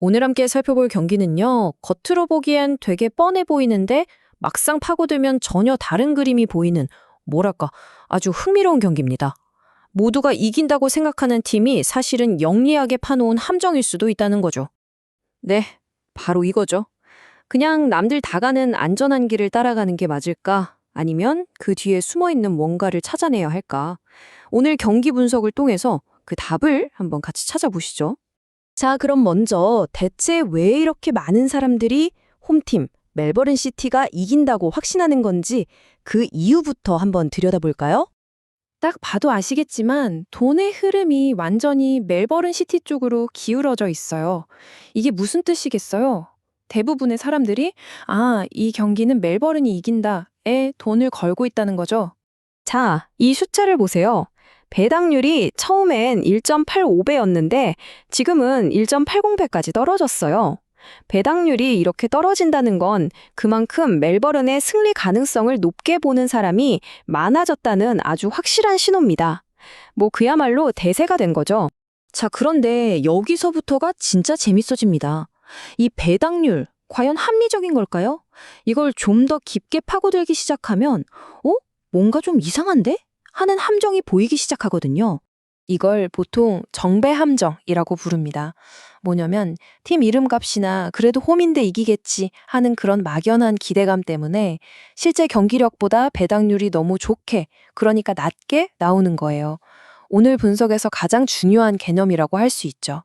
오늘 함께 살펴볼 경기는요, 겉으로 보기엔 되게 뻔해 보이는데 막상 파고들면 전혀 다른 그림이 보이는, 뭐랄까, 아주 흥미로운 경기입니다. 모두가 이긴다고 생각하는 팀이 사실은 영리하게 파놓은 함정일 수도 있다는 거죠. 네, 바로 이거죠. 그냥 남들 다 가는 안전한 길을 따라가는 게 맞을까? 아니면 그 뒤에 숨어 있는 뭔가를 찾아내야 할까? 오늘 경기 분석을 통해서 그 답을 한번 같이 찾아보시죠. 자, 그럼 먼저 대체 왜 이렇게 많은 사람들이 홈팀 멜버른 시티가 이긴다고 확신하는 건지 그 이유부터 한번 들여다볼까요? 딱 봐도 아시겠지만 돈의 흐름이 완전히 멜버른 시티 쪽으로 기울어져 있어요. 이게 무슨 뜻이겠어요? 대부분의 사람들이 이 경기는 멜버른이 이긴다에 돈을 걸고 있다는 거죠. 자, 이 숫자를 보세요. 배당률이 처음엔 1.85배였는데 지금은 1.80배까지 떨어졌어요. 배당률이 이렇게 떨어진다는 건 그만큼 멜버른의 승리 가능성을 높게 보는 사람이 많아졌다는 아주 확실한 신호입니다. 뭐 그야말로 대세가 된 거죠. 자, 그런데 여기서부터가 진짜 재밌어집니다. 이 배당률, 과연 합리적인 걸까요? 이걸 좀 더 깊게 파고들기 시작하면, 뭔가 좀 이상한데? 하는 함정이 보이기 시작하거든요. 이걸 보통 정배 함정이라고 부릅니다. 뭐냐면 팀 이름값이나 그래도 홈인데 이기겠지 하는 그런 막연한 기대감 때문에 실제 경기력보다 배당률이 너무 좋게, 그러니까 낮게 나오는 거예요. 오늘 분석에서 가장 중요한 개념이라고 할 수 있죠.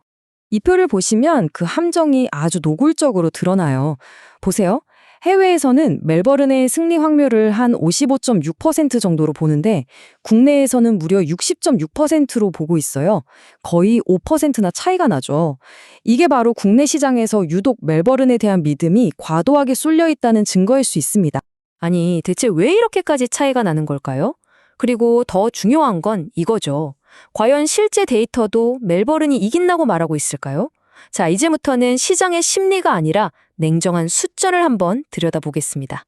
이 표를 보시면 그 함정이 아주 노골적으로 드러나요. 보세요. 해외에서는 멜버른의 승리 확률을 한 55.6% 정도로 보는데 국내에서는 무려 60.6%로 보고 있어요. 거의 5%나 차이가 나죠. 이게 바로 국내 시장에서 유독 멜버른에 대한 믿음이 과도하게 쏠려 있다는 증거일 수 있습니다. 아니, 대체 왜 이렇게까지 차이가 나는 걸까요? 그리고 더 중요한 건 이거죠. 과연 실제 데이터도 멜버른이 이긴다고 말하고 있을까요? 자, 이제부터는 시장의 심리가 아니라 냉정한 숫자를 한번 들여다보겠습니다.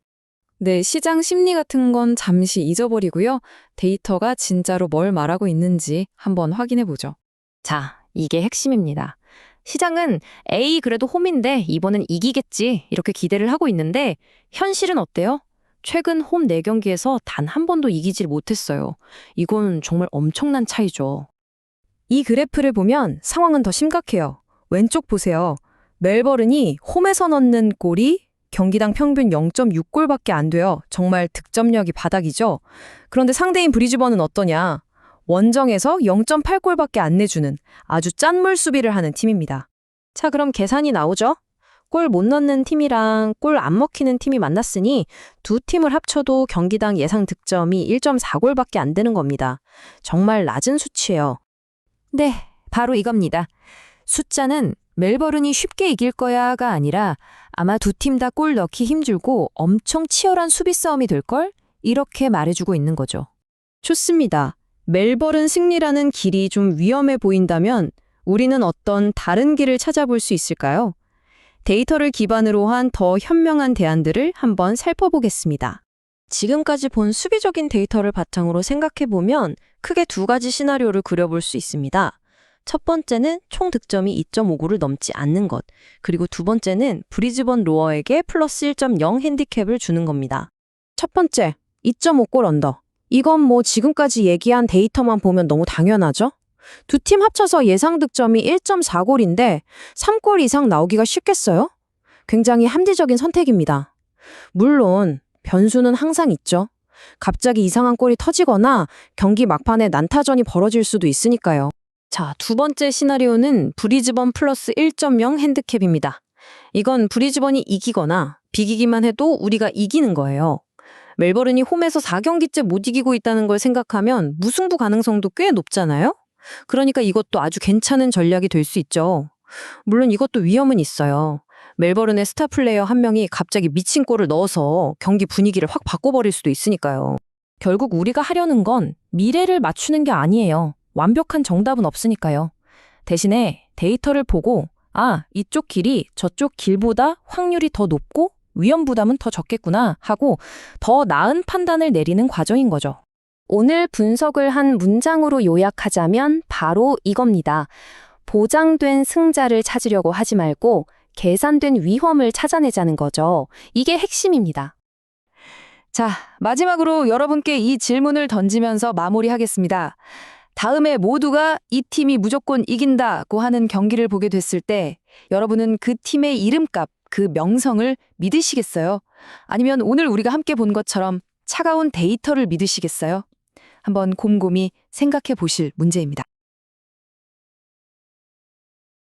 네, 시장 심리 같은 건 잠시 잊어버리고요. 데이터가 진짜로 뭘 말하고 있는지 한번 확인해 보죠. 자, 이게 핵심입니다. 시장은 A 그래도 홈인데 이번엔 이기겠지 이렇게 기대를 하고 있는데 현실은 어때요? 최근 홈 4경기에서 단 한 번도 이기질 못했어요. 이건 정말 엄청난 차이죠. 이 그래프를 보면 상황은 더 심각해요. 왼쪽 보세요. 멜버른이 홈에서 넣는 골이 경기당 평균 0.6골밖에 안 돼요. 정말 득점력이 바닥이죠. 그런데 상대인 브리즈번은 어떠냐? 원정에서 0.8골밖에 안 내주는 아주 짠물 수비를 하는 팀입니다. 자, 그럼 계산이 나오죠? 골 못 넣는 팀이랑 골 안 먹히는 팀이 만났으니 두 팀을 합쳐도 경기당 예상 득점이 1.4골밖에 안 되는 겁니다. 정말 낮은 수치예요. 네, 바로 이겁니다. 숫자는 멜버른이 쉽게 이길 거야가 아니라 아마 두 팀 다 골 넣기 힘들고 엄청 치열한 수비 싸움이 될걸? 이렇게 말해주고 있는 거죠. 좋습니다. 멜버른 승리라는 길이 좀 위험해 보인다면 우리는 어떤 다른 길을 찾아볼 수 있을까요? 데이터를 기반으로 한 더 현명한 대안들을 한번 살펴보겠습니다. 지금까지 본 수비적인 데이터를 바탕으로 생각해보면 크게 두 가지 시나리오를 그려볼 수 있습니다. 첫 번째는 총 득점이 2.59를 넘지 않는 것, 그리고 두 번째는 브리즈번 로어에게 플러스 1.0 핸디캡을 주는 겁니다. 첫 번째, 2.5골 언더. 이건 뭐 지금까지 얘기한 데이터만 보면 너무 당연하죠? 두 팀 합쳐서 예상 득점이 1.4골인데 3골 이상 나오기가 쉽겠어요? 굉장히 합리적인 선택입니다. 물론 변수는 항상 있죠. 갑자기 이상한 골이 터지거나 경기 막판에 난타전이 벌어질 수도 있으니까요. 자, 두 번째 시나리오는 브리즈번 플러스 1.0 핸디캡입니다. 이건 브리즈번이 이기거나 비기기만 해도 우리가 이기는 거예요. 멜버른이 홈에서 4경기째 못 이기고 있다는 걸 생각하면 무승부 가능성도 꽤 높잖아요? 그러니까 이것도 아주 괜찮은 전략이 될 수 있죠. 물론 이것도 위험은 있어요. 멜버른의 스타 플레이어 한 명이 갑자기 미친 골을 넣어서 경기 분위기를 확 바꿔버릴 수도 있으니까요. 결국 우리가 하려는 건 미래를 맞추는 게 아니에요. 완벽한 정답은 없으니까요. 대신에 데이터를 보고 이쪽 길이 저쪽 길보다 확률이 더 높고 위험 부담은 더 적겠구나 하고 더 나은 판단을 내리는 과정인 거죠. 오늘 분석을 한 문장으로 요약하자면 바로 이겁니다. 보장된 승자를 찾으려고 하지 말고 계산된 위험을 찾아내자는 거죠. 이게 핵심입니다. 자, 마지막으로 여러분께 이 질문을 던지면서 마무리하겠습니다. 다음에 모두가 이 팀이 무조건 이긴다고 하는 경기를 보게 됐을 때 여러분은 그 팀의 이름값, 그 명성을 믿으시겠어요? 아니면 오늘 우리가 함께 본 것처럼 차가운 데이터를 믿으시겠어요? 한번 곰곰이 생각해 보실 문제입니다.